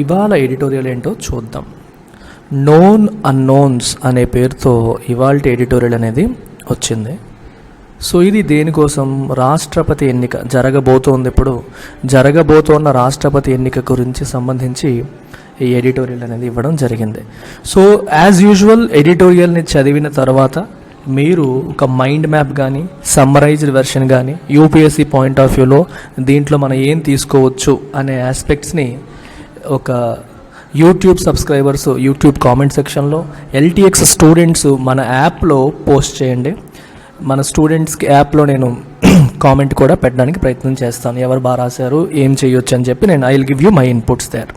ఇవాళ ఎడిటోరియల్ ఏంటో చూద్దాం. నోన్ అన్నోన్స్ అనే పేరుతో ఇవాళ ఎడిటోరియల్ అనేది వచ్చింది. సో ఇది దేనికోసం? రాష్ట్రపతి ఎన్నిక జరగబోతోంది. ఇప్పుడు జరగబోతోన్న రాష్ట్రపతి ఎన్నిక గురించి సంబంధించి ఈ ఎడిటోరియల్ అనేది ఇవ్వడం జరిగింది. సో యాజ్ యూజువల్ ఎడిటోరియల్ని చదివిన తర్వాత మీరు ఒక మైండ్ మ్యాప్ కానీ సమ్మరైజ్డ్ వెర్షన్ కానీ యూపీఎస్సీ పాయింట్ ఆఫ్ వ్యూలో దీంట్లో మనం ఏం తీసుకోవచ్చు అనే ఆస్పెక్ట్స్ని ఒక యూట్యూబ్ సబ్స్క్రైబర్స్ యూట్యూబ్ కామెంట్ సెక్షన్లో, ఎల్టీఎక్స్ స్టూడెంట్స్ మన యాప్లో పోస్ట్ చేయండి. మన స్టూడెంట్స్కి యాప్లో నేను కామెంట్ కూడా పెట్టడానికి ప్రయత్నం చేస్తాను. ఎవరు బాగా రాశారు, ఏం చేయొచ్చు అని చెప్పి నేను I will give you my inputs there.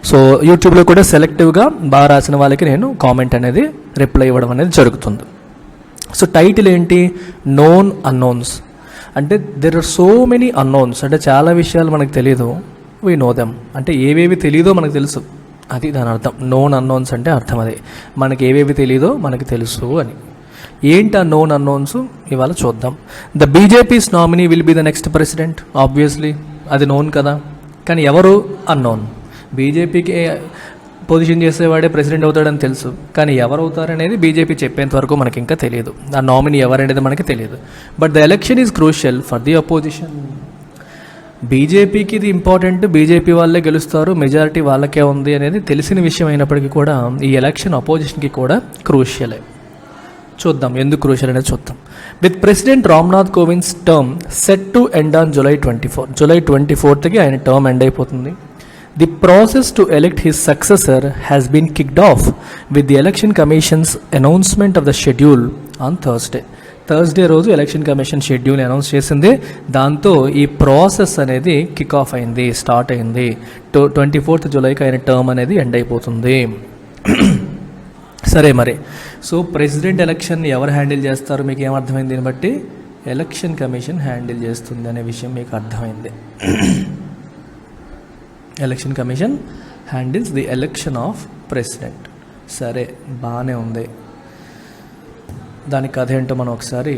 So యూట్యూబ్లో కూడా సెలెక్టివ్గా బాగా రాసిన వాళ్ళకి నేను కామెంట్ అనేది రిప్లై ఇవ్వడం అనేది జరుగుతుంది. సో టైటిల్ ఏంటి? Known unknowns. అంటే there are so many unknowns. అంటే చాలా విషయాలు మనకు తెలియదు, వీ నో దెమ్. అంటే ఏవేవి తెలియదో మనకు తెలుసు, అది దాని అర్థం. నోన్ అన్నోన్స్ అంటే అర్థం అదే, మనకి ఏవేవి తెలియదో మనకి తెలుసు అని. ఏంటి ఆ నోన్ అన్నోన్స్ ఇవాళ చూద్దాం. The BJP's nominee will be the next president. Obviously అది నోన్ కదా, కానీ ఎవరు అన్నోన్. బీజేపీకి పొజిషన్ చేసేవాడే ప్రెసిడెంట్ అవుతాడని తెలుసు, కానీ ఎవరు అవుతారనేది బీజేపీ చెప్పేంత వరకు మనకి ఇంకా తెలియదు. ఆ నామినీ ఎవరనేది మనకి తెలియదు. But the election is crucial for the opposition. బీజేపీకి ఇది ఇంపార్టెంట్, బీజేపీ వాళ్ళే గెలుస్తారు, మెజారిటీ వాళ్ళకే ఉంది అనేది తెలిసిన విషయం అయినప్పటికీ కూడా ఈ ఎలక్షన్ అపోజిషన్కి కూడా క్రూషియలే. చూద్దాం ఎందుకు క్రూషియల్ అనేది చూద్దాం. With president Ramnath Kovind's term set to end on July 24. July 24కి ఆయన టర్మ్ ఎండ్ అయిపోతుంది. The process to elect his successor has been kicked off with the election commission's announcement of the schedule on Thursday రోజు election commission schedule announce చేసింది. దాంతో ఈ process అనేది kick of అయింది, start అయింది. 24th జూలైకి ఆయన term అనేది ఎండ్ అయిపోతుంది. సరే మరి, సో ప్రెసిడెంట్ ఎలక్షన్ ఎవరు హ్యాండిల్ చేస్తారు మీకు ఏమర్థమైంది? దీన్ని బట్టి ఎలక్షన్ కమిషన్ హ్యాండిల్ చేస్తుంది అనే విషయం మీకు అర్థమైంది. Election commission handles the election of president. సరే, బాగానే ఉంది. దాని కథ ఏంటో మనం ఒకసారి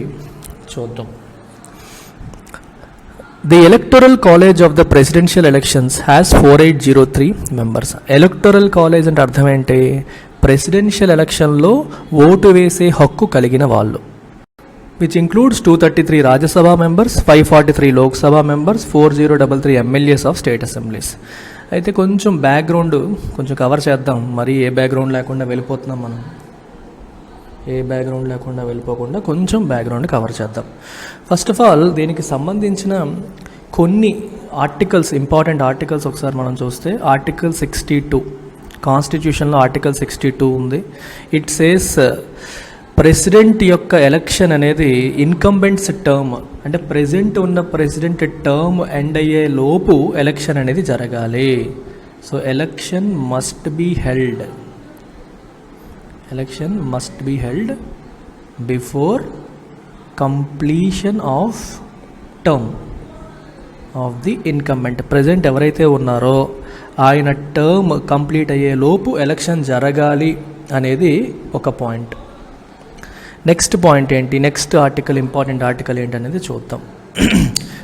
చూద్దాం. The electoral college of the presidential elections has 4803 members. Electoral college అంటే అర్థం ఏంటి? ప్రెసిడెన్షియల్ ఎలక్షన్లో ఓటు వేసే హక్కు కలిగిన వాళ్ళు. Which includes 233 Rajya Sabha members, 543 Lok Sabha members, 4033 MLAs of state assemblies. అయితే కొంచెం బ్యాక్గ్రౌండ్ కొంచెం కవర్ చేద్దాం. మరి ఏ బ్యాక్గ్రౌండ్ లేకుండా వెళ్ళిపోతున్నాం మనం, ఏ బ్యాక్గ్రౌండ్ లేకుండా వెళ్ళిపోకుండా కొంచెం బ్యాక్గ్రౌండ్ కవర్ చేద్దాం. ఫస్ట్ ఆఫ్ ఆల్ దీనికి సంబంధించిన కొన్ని ఆర్టికల్స్, ఇంపార్టెంట్ ఆర్టికల్స్ ఒకసారి మనం చూస్తే, ఆర్టికల్ 62 కాన్స్టిట్యూషన్లో ఆర్టికల్ 62 ఉంది. ఇట్ సేస్ ప్రెసిడెంట్ యొక్క ఎలక్షన్ అనేది ఇన్కంబెంట్స్ టర్మ్, అంటే ప్రెసిడెంట్ ఉన్న ప్రెసిడెంట్ టర్మ్ ఎండ్ అయ్యే లోపు ఎలక్షన్ అనేది జరగాలి. So election must be held, election must be held before completion of term of the incumbent. President ఎవరైతే ఉన్నారో ఆయన టర్మ్ కంప్లీట్ అయ్యే లోపు ఎలక్షన్ జరగాలి అనేది ఒక పాయింట్. నెక్స్ట్ పాయింట్ ఏంటి? నెక్స్ట్ ఆర్టికల్, ఇంపార్టెంట్ ఆర్టికల్ ఏంటనేది చూద్దాం.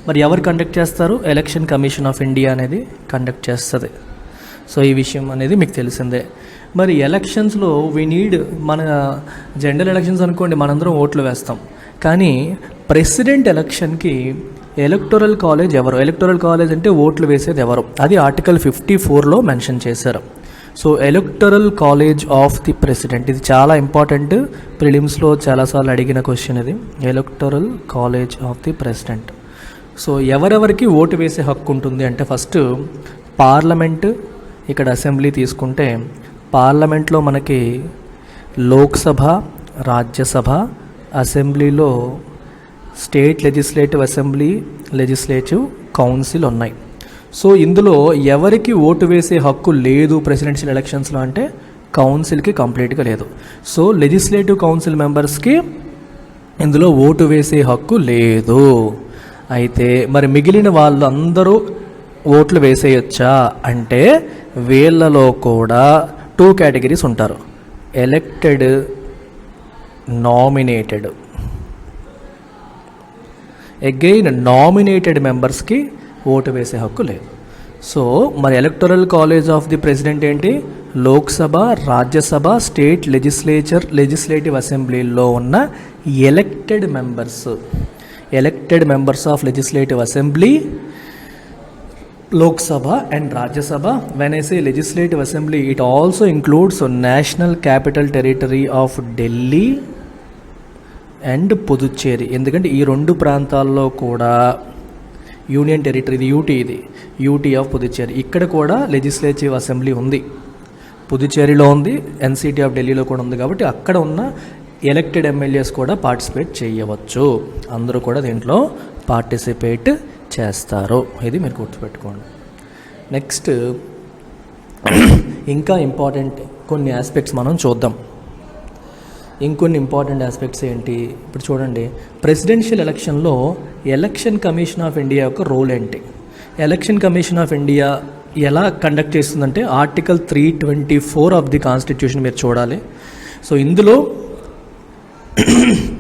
మరి ఎవరు కండక్ట్ చేస్తారు? ఎలక్షన్ కమిషన్ ఆఫ్ ఇండియా అనేది కండక్ట్ చేస్తుంది. సో ఈ విషయం అనేది మీకు తెలిసిందే. మరి ఎలక్షన్స్లో వీ నీడ్, మన జనరల్ ఎలక్షన్స్ అనుకోండి మనందరం ఓట్లు వేస్తాం, కానీ ప్రెసిడెంట్ ఎలక్షన్కి ఎలక్టోరల్ కాలేజ్ ఎవరు? ఎలక్టోరల్ కాలేజ్ అంటే ఓట్లు వేసేది ఎవరు? అది ఆర్టికల్ 54లో మెన్షన్ చేశారు. So electoral college of the president, ఇది చాలా ఇంపార్టెంట్, ప్రిలిమ్స్లో చాలాసార్లు అడిగిన క్వశ్చన్ ఇది. Electoral college of the president. So ఎవరెవరికి ఓటు వేసే హక్కు ఉంటుంది అంటే, ఫస్ట్ పార్లమెంటు, ఇక్కడ అసెంబ్లీ తీసుకుంటే పార్లమెంట్లో మనకి లోక్సభ, రాజ్యసభ, అసెంబ్లీలో state legislative assembly, legislative council ఉన్నాయి. సో ఇందులో ఎవరికి ఓటు వేసే హక్కు లేదు ప్రెసిడెన్షియల్ ఎలక్షన్స్లో అంటే కౌన్సిల్కి కంప్లీట్గా లేదు. సో లెజిస్లేటివ్ కౌన్సిల్ మెంబర్స్కి ఇందులో ఓటు వేసే హక్కు లేదు. అయితే మరి మిగిలిన వాళ్ళు అందరూ ఓట్లు వేసేయచ్చా అంటే వీళ్ళలో కూడా 2 కేటగిరీస్ ఉంటారు, ఎలక్టెడ్, నామినేటెడ్. అగైన్ నామినేటెడ్ మెంబర్స్కి ఓటు వేసే హక్కు లేదు. సో మరి electoral college of the president ఏంటి? లోక్సభ, రాజ్యసభ, స్టేట్ లెజిస్లేటివ్ అసెంబ్లీలో ఉన్న elected members of legislative assembly, Lok Sabha and Rajya Sabha. When I say legislative assembly, it also includes National Capital Territory of Delhi and Puducherry. ఎందుకంటే ఈ రెండు ప్రాంతాల్లో కూడా union territory, ఇది UT of Puducherry. ఇక్కడ కూడా లెజిస్లేటివ్ అసెంబ్లీ ఉంది, పుదుచ్చేరిలో ఉంది, ఎన్సిటీ ఆఫ్ ఢిల్లీలో కూడా ఉంది. కాబట్టి అక్కడ ఉన్న ఎలక్టెడ్ ఎమ్మెల్యేస్ కూడా పార్టిసిపేట్ చేయవచ్చు. అందరూ కూడా దీంట్లో పార్టిసిపేట్ చేస్తారు. ఇది మీరు గుర్తుపెట్టుకోండి. నెక్స్ట్ ఇంకా ఇంపార్టెంట్ కొన్ని ఆస్పెక్ట్స్ మనం చూద్దాం. ఇంకొన్ని ఇంపార్టెంట్ ఆస్పెక్ట్స్ ఏంటి? ఇప్పుడు చూడండి, ప్రెసిడెన్షియల్ ఎలక్షన్లో ఎలక్షన్ కమిషన్ ఆఫ్ ఇండియా యొక్క రోల్ ఏంటి? ఎలక్షన్ కమిషన్ ఆఫ్ ఇండియా ఎలా కండక్ట్ చేస్తుందంటే ఆర్టికల్ 324 ఆఫ్ ది కాన్స్టిట్యూషన్ మీరు చూడాలి. సో ఇందులో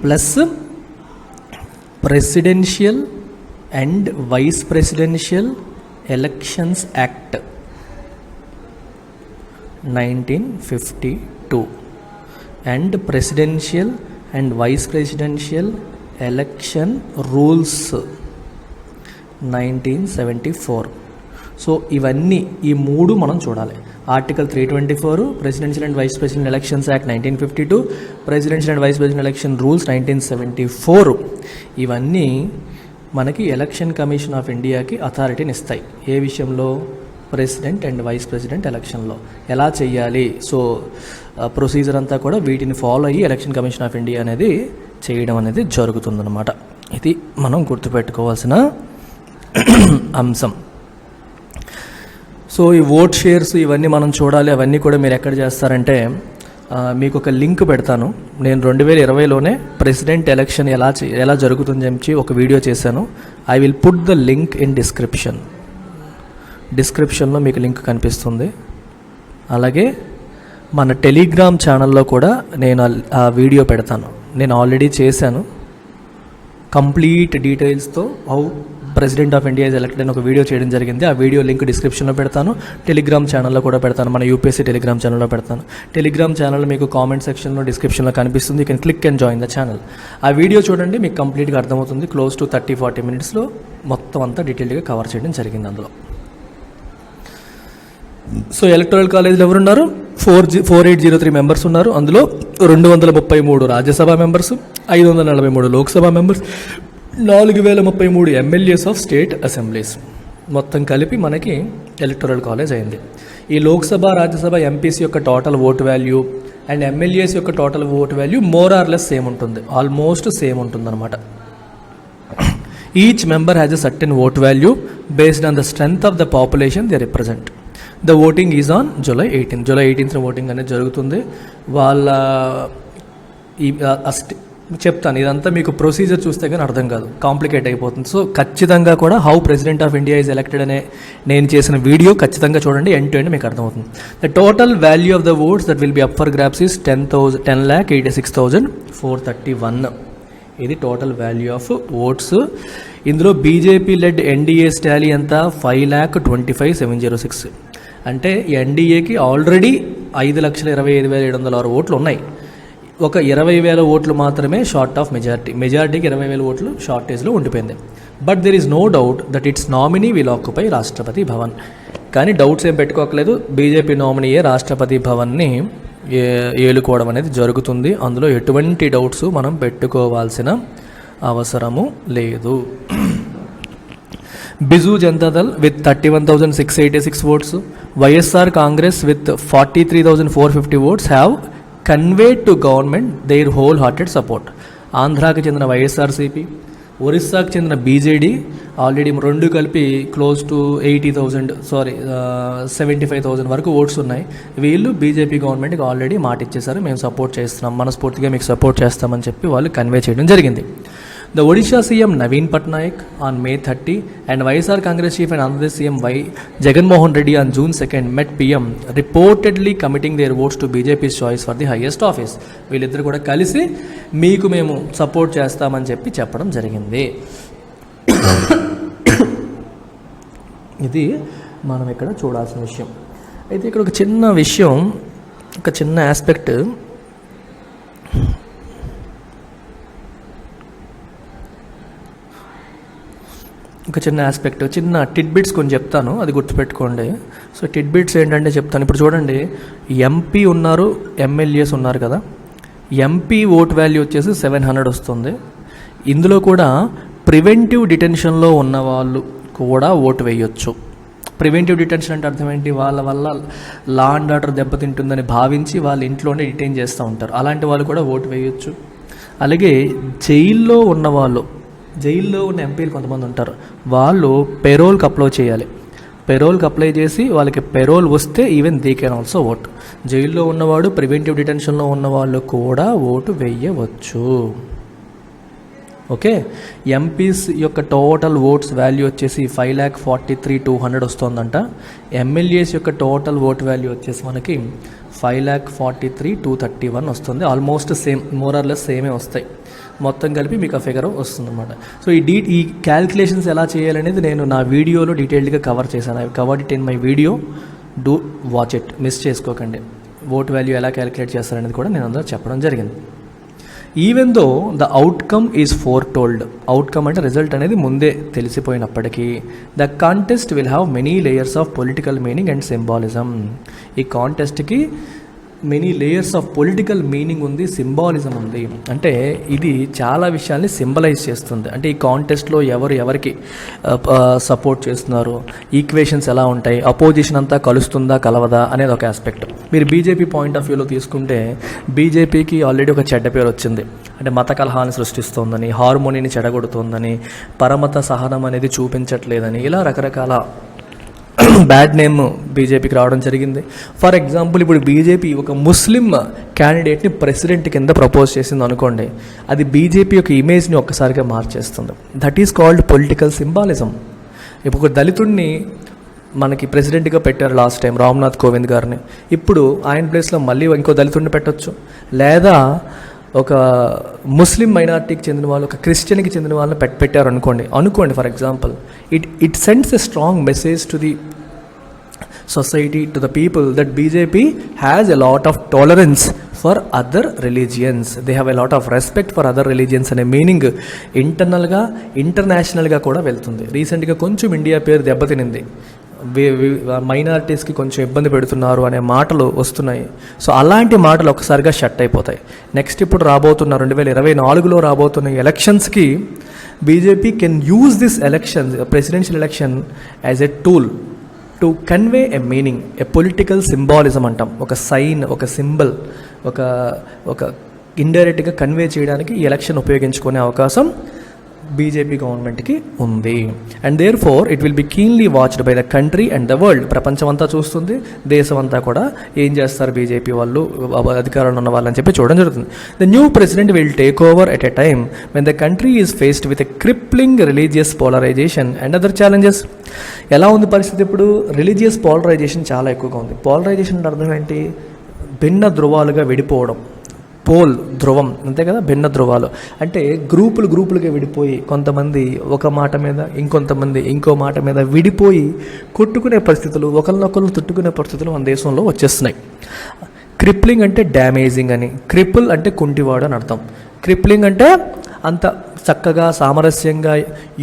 plus presidential and vice presidential elections act 1952 and presidential and vice presidential election rules 1974. So ఇవన్నీ ఈ మూడు మనం చూడాలి. Article 324, presidential and vice president elections act 1952, presidential and vice president election rules 1974. ఇవన్నీ మనకి ఎలక్షన్ కమిషన్ ఆఫ్ ఇండియాకి అథారిటీని ఇస్తాయి. ఏ విషయంలో? ప్రెసిడెంట్ అండ్ వైస్ ప్రెసిడెంట్ ఎలక్షన్లో ఎలా చేయాలి. సో ప్రొసీజర్ అంతా కూడా వీటిని ఫాలో అయ్యి ఎలక్షన్ కమిషన్ ఆఫ్ ఇండియా అనేది చేయడం అనేది జరుగుతుందన్నమాట. ఇది మనం గుర్తుపెట్టుకోవాల్సిన అంశం. సో ఈ ఓట్ షేర్స్ ఇవన్నీ మనం చూడాలి. అవన్నీ కూడా మీరు ఎక్కడ చేస్తారంటే, మీకు ఒక లింక్ పెడతాను. నేను 2020లోనే ప్రెసిడెంట్ ఎలక్షన్ ఎలా జరుగుతుందని చెప్పి ఒక వీడియో చేశాను. I will put the link in డిస్క్రిప్షన్లో మీకు లింక్ కనిపిస్తుంది. అలాగే మన టెలిగ్రామ్ ఛానల్లో కూడా నేను ఆ వీడియో పెడతాను. నేను ఆల్రెడీ చేశాను, కంప్లీట్ డీటెయిల్స్తో how president of India is elected అని ఒక వీడియో చేయడం జరిగింది. ఆ వీడియో లింక్ డిస్క్రిప్షన్లో పెడతాను, టెలిగ్రామ్ ఛానల్లో కూడా పెడతాను, మన యూపీఎస్సీ టెలిగ్రామ్ ఛానల్లో పెడతాను. టెలిగ్రామ్ ఛానల్ మీకు కామెంట్ సెక్షన్లో డిస్క్రిప్షన్లో కనిపిస్తుంది. You can click and join the channel. ఆ వీడియో చూడండి, మీకు కంప్లీట్గా అర్థమవుతుంది. క్లోజ్ టు 30-40 మినిట్స్లో మొత్తం అంతా డీటెయిల్గా కవర్ చేయడం జరిగింది అందులో. సో ఎలక్టోరల్ కాలేజీలో ఎవరున్నారు? 4803 మెంబర్స్ ఉన్నారు. అందులో 233 Rajya Sabha members, 543 Lok Sabha members, 4033 MLAs of state assemblies. మొత్తం కలిపి మనకి ఎలక్టోరల్ కాలేజ్ అయింది. ఈ లోక్సభ, రాజ్యసభ ఎంపీసీ యొక్క total vote value and MLAs యొక్క total vote value more or less same ఉంటుంది, ఆల్మోస్ట్ సేమ్ ఉంటుంది అనమాట. Each member has a certain vote value based on the strength of the population they represent. The voting is on July 18th voting అనేది జరుగుతుంది. వాళ్ళ చెప్తాను, ఇదంతా మీకు procedure చూస్తే కానీ అర్థం కాదు, కాంప్లికేట్ అయిపోతుంది. సో ఖచ్చితంగా కూడా how president of India is elected అనే నేను చేసిన వీడియో ఖచ్చితంగా చూడండి, ఎండ్ టు ఎండ్ మీకు అర్థమవుతుంది. The total value of the votes that will be up for grasp is 10,86,431. ఇది టోటల్ వాల్యూ ఆఫ్ ఓట్స్. ఇందులో బీజేపీ లెడ్ ఎన్డీఏ స్టాలీ ఎంత? 5,25,706. అంటే ఎన్డీఏకి ఆల్రెడీ 5,25,706 ఓట్లు ఉన్నాయి. ఒక 20,000 ఓట్లు మాత్రమే షార్ట్ ఆఫ్ మెజారిటీకి 20,000 ఓట్లు షార్టేజ్లో ఉండిపోయింది. But there is no doubt that its nominee will occupy Rashtrapati Bhavan. కానీ డౌట్స్ ఏం పెట్టుకోకలేదు, బీజేపీ నామినీయే రాష్ట్రపతి భవన్ని ఏలుకోవడం అనేది జరుగుతుంది. అందులో ఎటువంటి డౌట్స్ మనం పెట్టుకోవాల్సిన అవసరము లేదు. Biju Janata Dal with 31,686 votes, YSR Congress with 43,450 votes have conveyed to government their whole hearted support. ఆంధ్రాకి చెందిన వైఎస్ఆర్సీపీ, ఒరిస్సాకి చెందిన బీజేడీ ఆల్రెడీ రెండు కలిపి క్లోజ్ టు 75,000 వరకు ఓట్స్ ఉన్నాయి. వీళ్ళు బీజేపీ గవర్నమెంట్కి ఆల్రెడీ మాట ఇచ్చేసారు, మేము సపోర్ట్ చేస్తున్నాం, మనస్ఫూర్తిగా మీకు సపోర్ట్ చేస్తామని చెప్పి వాళ్ళు కన్వే చేయడం జరిగింది. The Odisha CM Naveen Patnaik on May 30 and YSR Congress Chief and Andhra CM Y Jagan Mohan Reddy on June 2nd met PM reportedly committing their votes to BJP's choice for the highest office. వీళ్ళిద్దరు కూడా కలిసి మీకు మేము support చేస్తామని చెప్పడం జరిగింది. ఇది మనం ఇక్కడ చూడాల్సిన విషయం. అయితే ఇక్కడ ఒక చిన్న విషయం, ఒక చిన్న ఆస్పెక్ట్, చిన్న టిడ్బిట్స్ కొన్ని చెప్తాను, అది గుర్తుపెట్టుకోండి. సో టిడ్బిట్స్ ఏంటంటే చెప్తాను. ఇప్పుడు చూడండి, ఎంపీ ఉన్నారు, ఎమ్మెల్యేస్ ఉన్నారు కదా. ఎంపీ ఓట్ వాల్యూ వచ్చేసి 700 వస్తుంది. ఇందులో కూడా ప్రివెంటివ్ డిటెన్షన్లో ఉన్న వాళ్ళు కూడా ఓటు వేయొచ్చు. ప్రివెంటివ్ డిటెన్షన్ అంటే అర్థం ఏంటి? వాళ్ళ వల్ల లా అండ్ ఆర్డర్ దెబ్బతింటుందని భావించి వాళ్ళ ఇంట్లోనే డిటైన్ చేస్తూ ఉంటారు, అలాంటి వాళ్ళు కూడా ఓటు వేయొచ్చు. అలాగే జైల్లో ఉన్న ఎంపీలు కొంతమంది ఉంటారు, వాళ్ళు పెరోల్కి అప్లై చేయాలి. పెరోల్కి అప్లై చేసి వాళ్ళకి పెరోల్ వస్తే even they can also vote. జైల్లో ఉన్నవాడు, ప్రివెంటివ్ డిటెన్షన్లో ఉన్న వాళ్ళు కూడా ఓటు వేయవచ్చు. ఓకే, ఎంపీస్ యొక్క టోటల్ ఓట్స్ వాల్యూ వచ్చేసి 5,43,200 వస్తుందంట. ఎమ్మెల్యేస్ యొక్క టోటల్ ఓట్ వాల్యూ వచ్చేసి మనకి 5,43,231 వస్తుంది. ఆల్మోస్ట్ సేమ్, మోరార్లెస్ సేమే వస్తాయి. మొత్తం కలిపి మీకు ఆ ఫిగర్ వస్తుంది అనమాట. సో ఈ క్యాల్కులేషన్స్ ఎలా చేయాలనేది నేను నా వీడియోలో డీటెయిల్డ్గా కవర్ చేశాను. I covered it in my video, do watch it, miss చేసుకోకండి. ఓట్ వాల్యూ ఎలా క్యాలిక్యులేట్ చేస్తారనేది కూడా నేను అందులో చెప్పడం జరిగింది. Even though the outcome is foretold, outcome అంటే రిజల్ట్ అనేది ముందే తెలిసిపోయినప్పటికీ, the contest will have many layers of political meaning and symbolism. ఈ కాంటెస్ట్కి many layers of political meaning ఉంది, సింబాలిజం ఉంది. అంటే ఇది చాలా విషయాల్ని సింబలైజ్ చేస్తుంది. అంటే ఈ కాంటెస్ట్లో ఎవరికి సపోర్ట్ చేస్తున్నారు, ఈక్వేషన్స్ ఎలా ఉంటాయి, అపోజిషన్ అంతా కలుస్తుందా కలవదా అనేది ఒక ఆస్పెక్ట్. మీరు బీజేపీ పాయింట్ ఆఫ్ వ్యూలో తీసుకుంటే, బీజేపీకి ఆల్రెడీ ఒక చెడ్డ పేరు వచ్చింది. అంటే మత కలహాన్ని సృష్టిస్తోందని, హార్మోనీని చెడగొడుతోందని, పరమత సహనం అనేది చూపించట్లేదని, ఇలా రకరకాల బ్యాడ్ నేమ్ బీజేపీకి రావడం జరిగింది. ఫర్ ఎగ్జాంపుల్, ఇప్పుడు బీజేపీ ఒక ముస్లిం క్యాండిడేట్ని ప్రెసిడెంట్ కింద ప్రపోజ్ చేసింది అనుకోండి, అది బీజేపీ యొక్క ఇమేజ్ని ఒక్కసారిగా మార్చేస్తుంది. That is called political symbolism. ఇప్పుడు ఒక దళితుడిని మనకి ప్రెసిడెంట్గా పెట్టారు లాస్ట్ టైం, రామ్నాథ్ కోవింద్ గారిని. ఇప్పుడు ఆయన ప్లేస్లో మళ్ళీ ఇంకో దళితుడిని పెట్టచ్చు, లేదా ఒక ముస్లిం మైనారిటీకి చెందిన వాళ్ళు, ఒక క్రిస్టియన్కి చెందిన వాళ్ళని పెట్టారు అనుకోండి for example. It sends a strong message to the society, to the people, that BJP has a lot of tolerance for other religions. They have a lot of respect for other religions అనే meaning ఇంటర్నల్గా ఇంటర్నేషనల్గా కూడా వెళ్తుంది. రీసెంట్గా కొంచెం India పేరు దెబ్బతినింది, మైనారిటీస్కి కొంచెం ఇబ్బంది పెడుతున్నారు అనే మాటలు వస్తున్నాయి. సో అలాంటి మాటలు ఒకసారిగా షట్ అయిపోతాయి. నెక్స్ట్ ఇప్పుడు రాబోతున్న 2024లో రాబోతున్న ఎలక్షన్స్కి BJP can use this election, presidential election, as a tool to convey a meaning, a political symbolism అంటాం. ఒక సైన్, ఒక సింబల్, ఒక ఇండైరెక్ట్గా కన్వే చేయడానికి ఈ ఎలక్షన్ ఉపయోగించుకునే అవకాశం బీజేపీ గవర్నమెంట్కి ఉంది. And therefore it will be keenly watched by the country and the world. ప్రపంచం అంతా చూస్తుంది, దేశం అంతా కూడా ఏం చేస్తారు బీజేపీ వాళ్ళు, అధికారంలో ఉన్న వాళ్ళని చెప్పి చూడడం జరుగుతుంది. The new president will take over at a time when the country is faced with a crippling religious polarisation and other challenges. ఎలా ఉంది పరిస్థితి ఇప్పుడు? రిలీజియస్ పోలరైజేషన్ చాలా ఎక్కువగా ఉంది. పోలరైజేషన్ అంటే అర్థం ఏంటి? భిన్న ధృవాలుగా విడిపోవడం. పోల్ ధ్రువం, అంతే కదా, భిన్న ధృవాలు అంటే గ్రూపులుగా విడిపోయి, కొంతమంది ఒక మాట మీద, ఇంకొంతమంది ఇంకో మాట మీద విడిపోయి కొట్టుకునే పరిస్థితులు, ఒకరినొకరు తిట్టుకునే పరిస్థితులు మన దేశంలో వచ్చేస్తున్నాయి. క్రిప్లింగ్ అంటే డ్యామేజింగ్ అని, క్రిపుల్ అంటే కుంటివాడు అని అర్థం. క్రిప్లింగ్ అంటే అంత చక్కగా సామరస్యంగా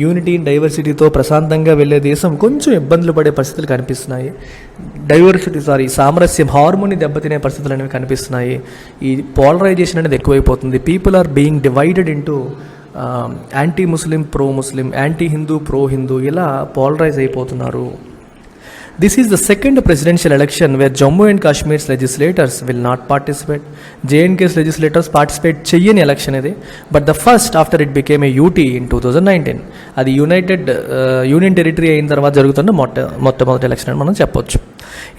యూనిటీ డైవర్సిటీతో ప్రశాంతంగా వెళ్ళే దేశం కొంచెం ఇబ్బందులు పడే పరిస్థితులు కనిపిస్తున్నాయి. సామరస్యం, హార్మోని దెబ్బతినే పరిస్థితులు అనేవి కనిపిస్తున్నాయి. ఈ పోలరైజేషన్ అనేది ఎక్కువైపోతుంది. People are being divided into anti Muslim, pro Muslim, anti Hindu, pro Hindu, ఇలా పోలరైజ్ అయిపోతున్నారు. This is the second presidential election where Jammu and Kashmir's legislators will not participate. JNK's legislators participate చెయ్యని ఎలక్షన్ ఇది. But the first after it became a UT in 2019. అది union territory అయిన తర్వాత జరుగుతున్న మొట్టమొదటి election అని మనం చెప్పొచ్చు.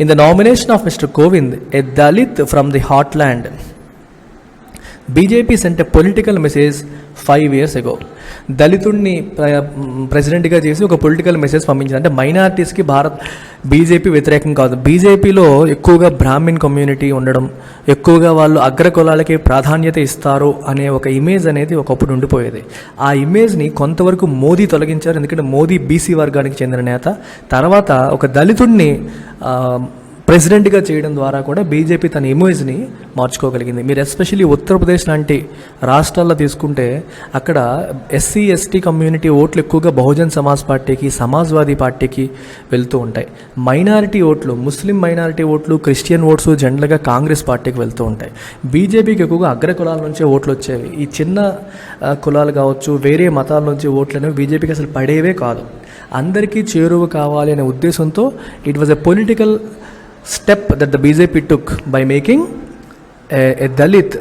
In the nomination of Mr. Kovind, a Dalit from the heartland, BJP sent a political message 5 years ago. దళితుడిని ప్రెసిడెంట్గా చేసి ఒక పొలిటికల్ మెసేజ్ పంపించింది. అంటే మైనారిటీస్కి బీజేపీ వ్యతిరేకం కాదు. బీజేపీలో ఎక్కువగా బ్రాహ్మిన్ కమ్యూనిటీ ఉండడం, ఎక్కువగా వాళ్ళు అగ్ర కులాలకి ప్రాధాన్యత ఇస్తారు అనే ఒక ఇమేజ్ అనేది ఒకప్పుడు ఉండిపోయేది. ఆ ఇమేజ్ని కొంతవరకు మోదీ తొలగించారు. ఎందుకంటే మోదీ బీసీ వర్గానికి చెందిన నేత. తర్వాత ఒక దళితుడిని ప్రెసిడెంట్గా చేయడం ద్వారా కూడా బీజేపీ తన ఇమేజ్ని మార్చుకోగలిగింది. మీరు ఎస్పెషల్లీ ఉత్తరప్రదేశ్ లాంటి రాష్ట్రాల్లో తీసుకుంటే అక్కడ ఎస్సీ ఎస్టీ కమ్యూనిటీ ఓట్లు ఎక్కువగా బహుజన్ సమాజ్ పార్టీకి, సమాజ్వాదీ పార్టీకి వెళ్తూ ఉంటాయి. మైనారిటీ ఓట్లు, ముస్లిం మైనారిటీ ఓట్లు, క్రిస్టియన్ ఓట్స్ జనరల్గా కాంగ్రెస్ పార్టీకి వెళ్తూ ఉంటాయి. బీజేపీకి ఎక్కువగా అగ్ర కులాల నుంచే ఓట్లు వచ్చేవి. ఈ చిన్న కులాలు కావచ్చు, వేరే మతాల నుంచి ఓట్లు అనేవి బీజేపీకి అసలు పడేవే కాదు. అందరికీ చేరువ కావాలి అనే ఉద్దేశంతో it was a political step that the BJP took by making a Dalit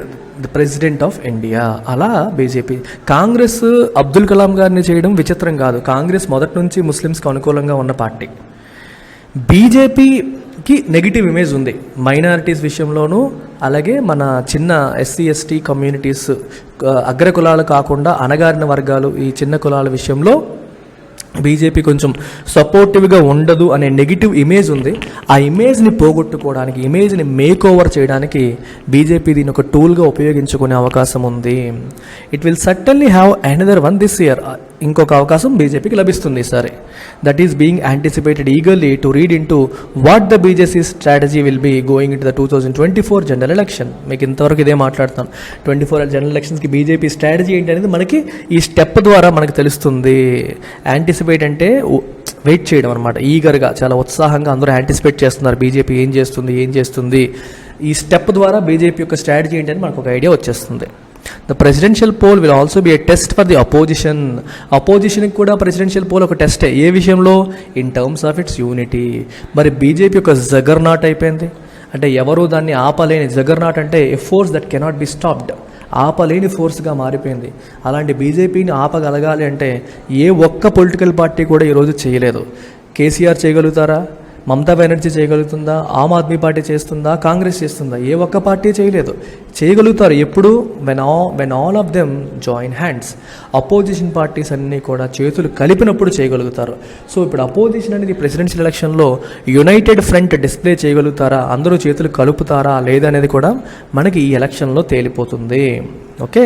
the president of India. అలా బీజేపీ. కాంగ్రెస్ అబ్దుల్ కలాం గారిని చేయడం విచిత్రం కాదు. కాంగ్రెస్ మొదటి నుంచి ముస్లిమ్స్కి అనుకూలంగా ఉన్న పార్టీ. బీజేపీకి నెగిటివ్ ఇమేజ్ ఉంది మైనారిటీస్ విషయంలోనూ, అలాగే మన చిన్న ఎస్సీ ఎస్టీ కమ్యూనిటీస్, అగ్ర కులాలు కాకుండా అణగారిన వర్గాలు, ఈ చిన్న కులాల విషయంలో బీజేపీ కొంచెం సపోర్టివ్గా ఉండదు అనే నెగిటివ్ ఇమేజ్ ఉంది. ఆ ఇమేజ్ని పోగొట్టుకోవడానికి, ఇమేజ్ని మేక్ ఓవర్ చేయడానికి బీజేపీ దీన్ని ఒక టూల్గా ఉపయోగించుకునే అవకాశం ఉంది. It will certainly have another one this year. ఇంకొక అవకాశం బీజేపీకి లభిస్తుంది ఈసారి. That is being anticipated eagerly to read into what the BJP strategy will be going into the 2024 general election. మీకు ఇంతవరకు ఇదే మాట్లాడుతాను. 24 జనరల్ ఎలక్షన్స్కి బీజేపీ స్ట్రాటజీ ఏంటి అనేది మనకి ఈ స్టెప్ ద్వారా మనకు తెలుస్తుంది. యాంటిసిపేట్ అంటే వెయిట్ చేయడం అనమాట. ఈగర్గా, చాలా ఉత్సాహంగా అందరూ యాంటిసిపేట్ చేస్తున్నారు బీజేపీ ఏం చేస్తుంది. ఈ స్టెప్ ద్వారా బీజేపీ యొక్క స్ట్రాటజీ ఏంటని మనకు ఒక ఐడియా వచ్చేస్తుంది. The presidential poll will also be a test for the opposition. అపోజిషన్కి కూడా ప్రెసిడెన్షియల్ పోల్ ఒక టెస్టే. ఏ విషయంలో? In terms of its unity. మరి బీజేపీ ఒక జగర్నాట్ అయిపోయింది. అంటే ఎవరు దాన్ని ఆపలేని, జగర్నాట్ అంటే a force that cannot be stopped, ఆపలేని ఫోర్స్గా మారిపోయింది. అలాంటి బీజేపీని ఆపగలగాలి అంటే ఏ ఒక్క పొలిటికల్ పార్టీ కూడా ఈరోజు చేయలేదు. కేసీఆర్ చేయగలుగుతారా? మమతా బెనర్జీ చేయగలుగుతుందా? ఆమ్ ఆద్మీ పార్టీ చేస్తుందా? కాంగ్రెస్ చేస్తుందా? ఏ ఒక్క పార్టీ చేయలేదు. చేయగలుగుతారు ఎప్పుడు? When all of them join hands. Opposition parties అన్నీ కూడా చేతులు కలిపినప్పుడు చేయగలుగుతారు. సో ఇప్పుడు అపోజిషన్ అనేది ప్రెసిడెన్షియల్ ఎలక్షన్లో యునైటెడ్ ఫ్రంట్ డిస్ప్లే చేయగలుగుతారా, అందరూ చేతులు కలుపుతారా లేదనేది కూడా మనకి ఈ ఎలక్షన్లో తేలిపోతుంది. Okay,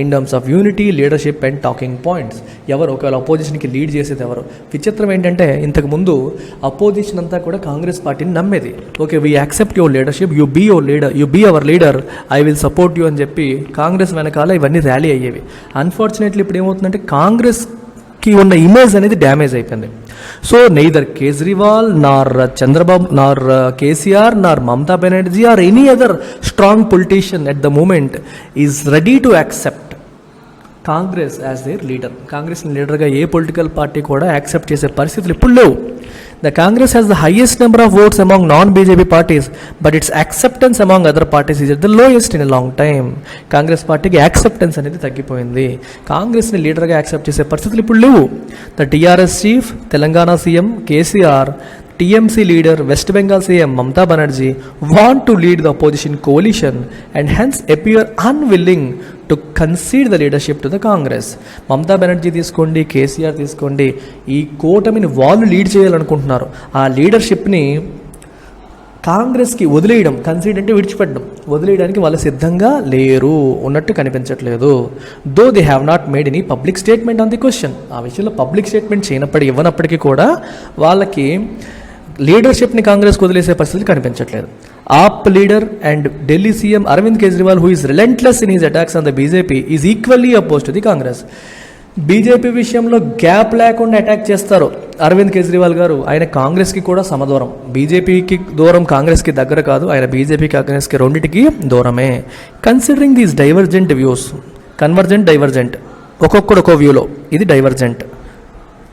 in terms of unity, leadership and talking points. ఎవరు ఒకవేళ అపోజిషన్కి లీడ్ చేసేది ఎవరు? విచిత్రం ఏంటంటే ఇంతకుముందు అపోజిషన్ అంతా కూడా కాంగ్రెస్ పార్టీని నమ్మేది. Okay, we accept your leadership, you be your leader, you be our leader, I will support you అని చెప్పి కాంగ్రెస్ వెనకాల ఇవన్నీ ర్యాలీ అయ్యేవి. అన్ఫార్చునేట్లీ ఇప్పుడు ఏమవుతుందంటే కాంగ్రెస్కి ఉన్న ఇమేజ్ అనేది డ్యామేజ్ అయిపోయింది. So neither Kejriwal, Nar Chandrababu, nor KCR, nor Mamata Banerjee or any other strong politician at the moment is ready to accept Congress as their leader. కాంగ్రెస్ని లీడర్గా ఏ పొలిటికల్ పార్టీ కూడా యాక్సెప్ట్ చేసే పరిస్థితులు ఇప్పుడు లేవు. The Congress has the highest number of votes among non-BJP parties, but its acceptance among other parties is at the lowest in a long time. Congress పార్టీకి acceptance అనేది తగ్గిపోయింది. కాంగ్రెస్ని లీడర్గా యాక్సెప్ట్ చేసే పరిస్థితులు ఇప్పుడు లేవు. The TRS chief, Telangana CM KCR, TMC leader, West Bengal CM Mamata Banerjee want to lead the opposition coalition and hence appear unwilling to concede the leadership to the Congress. Mamata Banerjee తీసుకోండి, కేసీఆర్ తీసుకోండి, ఈ కూటమిని వాళ్ళు lead చేయాలనుకుంటున్నారు. ఆ లీడర్షిప్ని కాంగ్రెస్కి వదిలేయడం, కన్సీడ్ అంటే విడిచిపెట్టడం, వదిలేయడానికి వాళ్ళు సిద్ధంగా లేరు, ఉన్నట్టు కనిపించట్లేదు. Though they have not made any public statement on the question. ఆ విషయంలో పబ్లిక్ స్టేట్మెంట్ ఇవ్వనప్పటికీ కూడా వాళ్ళకి లీడర్షిప్ని కాంగ్రెస్కి వదిలేసే పరిస్థితులు కనిపించట్లేదు. AAP leader and Delhi CM Arvind Kejriwal, who is relentless in his attacks on the BJP, is equally oppose to the Congress. BJP విషయంలో gap లేకుండా అటాక్ చేస్తారు అరవింద్ కేజ్రీవాల్ గారు. ఆయన కాంగ్రెస్కి కూడా సమదూరం. బీజేపీకి దూరం, కాంగ్రెస్కి దగ్గర కాదు. ఆయన బీజేపీ కాంగ్రెస్కి రెండింటికి దూరమే. Considering these divergent views, convergent, divergent, ఒక్కొక్కడు ఒక్కో వ్యూలో, ఇది డైవర్జెంట్,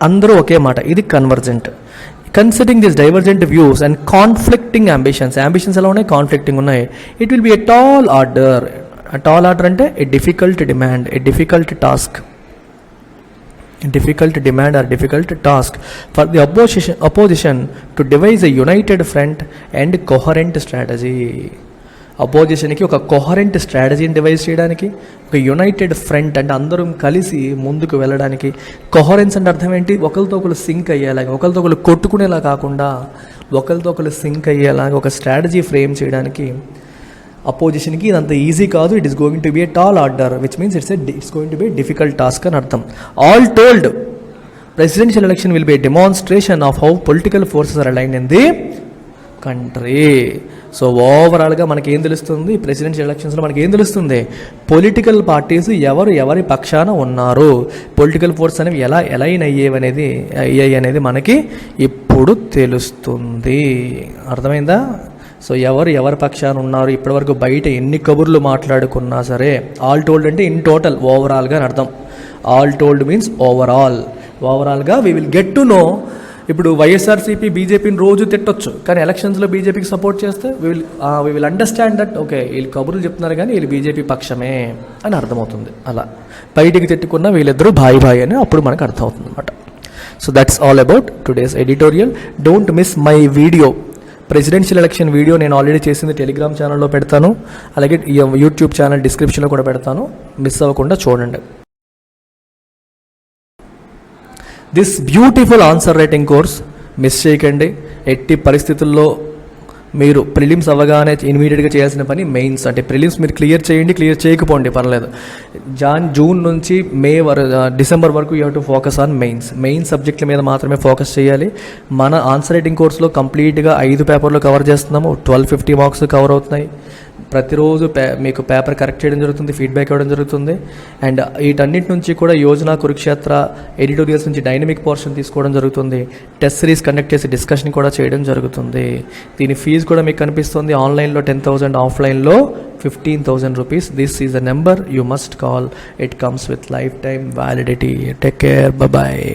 అందరూ ఒకే మాట, ఇది convergent. Considering these divergent views and conflicting ambitions ఎలా ఉన్నాయి? కాన్ఫ్లిక్టింగ్ ఉన్నాయి. It will be a tall order. A tall order అంటే a difficult demand, a difficult task, difficult demand or difficult task for the opposition to devise a united front and coherent strategy. అపోజిషన్కి ఒక coherent స్ట్రాటజీని device చేయడానికి, ఒక United front అంటే అందరం కలిసి ముందుకు వెళ్ళడానికి. Coherence అంటే అర్థం ఏంటి? ఒకరితో ఒకరు సింక్ అయ్యేలాగా, ఒకరితో ఒకరు కొట్టుకునేలా కాకుండా ఒకరితో ఒకరు సింక్ అయ్యేలాగా ఒక స్ట్రాటజీ ఫ్రేమ్ చేయడానికి అపోజిషన్కి ఇదంత ఈజీ కాదు. It is going to be A tall order, which means it's going to be a difficult task అని అర్థం. All told, presidential election will be a demonstration of how political forces are aligned in the country. So ఓవరాల్గా మనకి ఏం తెలుస్తుంది? Presidential ఎలక్షన్స్లో మనకి ఏం తెలుస్తుంది? పొలిటికల్ పార్టీస్ ఎవరి పక్షాన ఉన్నారు, పొలిటికల్ ఫోర్స్ అనేవి ఎలా అలైన్ అయ్యాయి అనేది మనకి ఇప్పుడు తెలుస్తుంది. అర్థమైందా? సో ఎవరి పక్షాన ఉన్నారు, ఇప్పటివరకు బయట ఎన్ని కబుర్లు మాట్లాడుకున్నా సరే, ఆల్ టోల్డ్ అంటే ఇన్ టోటల్, ఓవరాల్గా అని అర్థం. ఆల్ టోల్డ్ మీన్స్ ఓవరాల్గా we will get to know. ఇప్పుడు వైఎస్ఆర్సీపీ బీజేపీని రోజు తిట్టొచ్చు, కానీ ఎలక్షన్స్లో బీజేపీకి సపోర్ట్ చేస్తే we will understand that okay వీళ్ళు కబుర్లు చెప్తున్నారు కానీ వీళ్ళు బీజేపీ పక్షమే అని అర్థమవుతుంది. అలా బయటికి తిట్టుకున్న వీళ్ళిద్దరూ భాయ్ అని అప్పుడు మనకు అర్థమవుతుంది అనమాట. So that's all about today's editorial. Don't miss my video. Presidential election video నేను ఆల్రెడీ చేసింది టెలిగ్రామ్ ఛానల్లో పెడతాను, అలాగే యూట్యూబ్ ఛానల్ డిస్క్రిప్షన్లో కూడా పెడతాను. మిస్ అవ్వకుండా చూడండి. This beautiful answer writing course miss చేయకండి. ఎట్టి పరిస్థితుల్లో మీరు ప్రిలిమ్స్ అవ్వగానే ఇమీడియట్గా చేయాల్సిన పని మెయిన్స్. అంటే ప్రిలిమ్స్ మీరు క్లియర్ చేయండి, క్లియర్ చేయకపోండి పర్లేదు. జూన్ నుంచి డిసెంబర్ వరకు you have to focus on main సబ్జెక్టుల మీద మాత్రమే ఫోకస్ చేయాలి. మన ఆన్సర్ రైటింగ్ కోర్సులో కంప్లీట్గా 5 పేపర్లు కవర్ చేస్తున్నాము. 1250 మార్క్స్ కవర్ అవుతున్నాయి. ప్రతిరోజు మీకు పేపర్ కరెక్ట్ చేయడం జరుగుతుంది, ఫీడ్బ్యాక్ ఇవ్వడం జరుగుతుంది. అండ్ వీటన్నిటి నుంచి కూడా యోజన, కురుక్షేత్ర ఎడిటోరియల్స్ నుంచి డైనమిక్ పోర్షన్ తీసుకోవడం జరుగుతుంది. టెస్ట్ సిరీస్ కండక్ట్ చేసి డిస్కషన్ కూడా చేయడం జరుగుతుంది. దీని ఫీజు కూడా మీకు కనిపిస్తుంది. ఆన్లైన్లో 10,000, ఆఫ్లైన్లో 15,000 rupees. This is a number you must call. It comes with lifetime validity. Take care, bye.